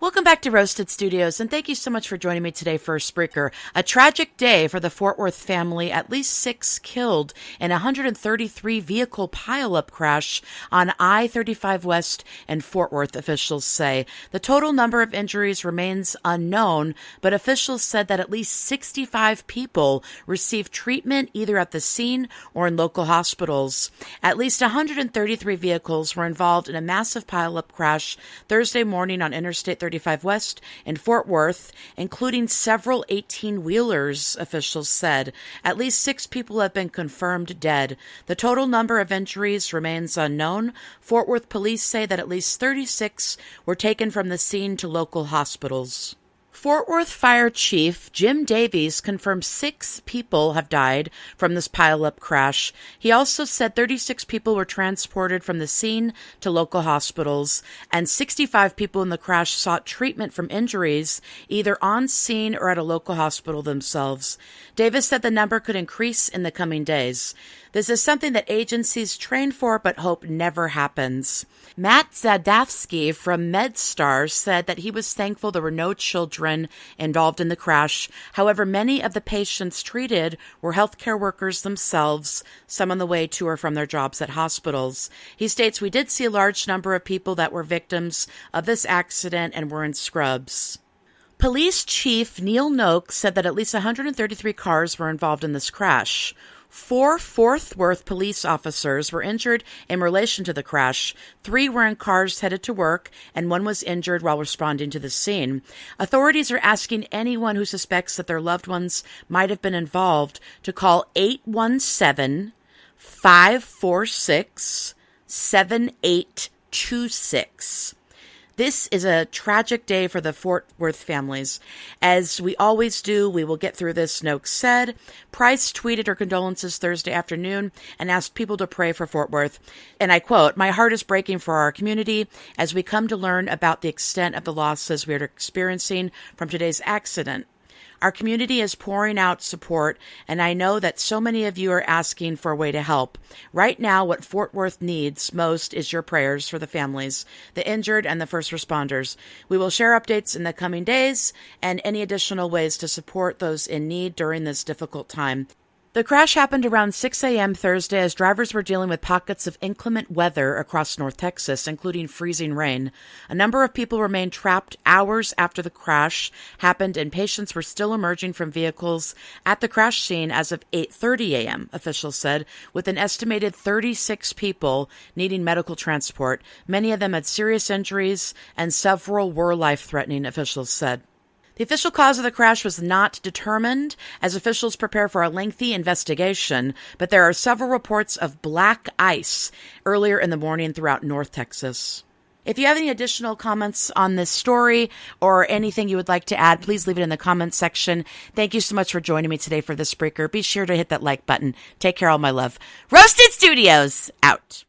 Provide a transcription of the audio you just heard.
Welcome back to Roasted Studios, and thank you so much for joining me today for Spreaker. A tragic day for the Fort Worth family. At least 6 killed in a 133 vehicle pileup crash on I-35 West in Fort Worth, officials say. The total number of injuries remains unknown, but officials said that at least 65 people received treatment either at the scene or in local hospitals. At least 133 vehicles were involved in a massive pileup crash Thursday morning on Interstate 35 West in Fort Worth, including several 18-wheelers, officials said. At least 6 people have been confirmed dead. The total number of injuries remains unknown. Fort Worth police say that at least 36 were taken from the scene to local hospitals. Fort Worth Fire Chief Jim Davies confirmed 6 people have died from this pileup crash. He also said 36 people were transported from the scene to local hospitals, and 65 people in the crash sought treatment from injuries either on scene or at a local hospital themselves. Davis said the number could increase in the coming days. This is something that agencies train for but hope never happens. Matt Zadavsky from MedStar said that he was thankful there were no children involved in the crash. However, many of the patients treated were healthcare workers themselves, some on the way to or from their jobs at hospitals. He states, "We did see a large number of people that were victims of this accident and were in scrubs." Police Chief Neil Noakes said that at least 133 cars were involved in this crash. 4 Fort Worth police officers were injured in relation to the crash. 3 were in cars headed to work, and 1 was injured while responding to the scene. Authorities are asking anyone who suspects that their loved ones might have been involved to call 817-546-7826. This is a tragic day for the Fort Worth families. As we always do, we will get through this, Noakes said. Price tweeted her condolences Thursday afternoon and asked people to pray for Fort Worth. And I quote, "My heart is breaking for our community as we come to learn about the extent of the losses we are experiencing from today's accident. Our community is pouring out support, and I know that so many of you are asking for a way to help. Right now, what Fort Worth needs most is your prayers for the families, the injured, and the first responders. We will share updates in the coming days and any additional ways to support those in need during this difficult time." The crash happened around 6 a.m. Thursday as drivers were dealing with pockets of inclement weather across North Texas, including freezing rain. A number of people remained trapped hours after the crash happened, and patients were still emerging from vehicles at the crash scene as of 8:30 a.m., officials said, with an estimated 36 people needing medical transport. Many of them had serious injuries, and several were life-threatening, officials said. The official cause of the crash was not determined as officials prepare for a lengthy investigation, but there are several reports of black ice earlier in the morning throughout North Texas. If you have any additional comments on this story or anything you would like to add, please leave it in the comments section. Thank you so much for joining me today for this Spreaker. Be sure to hit that like button. Take care, all my love. Roasted Studios, out.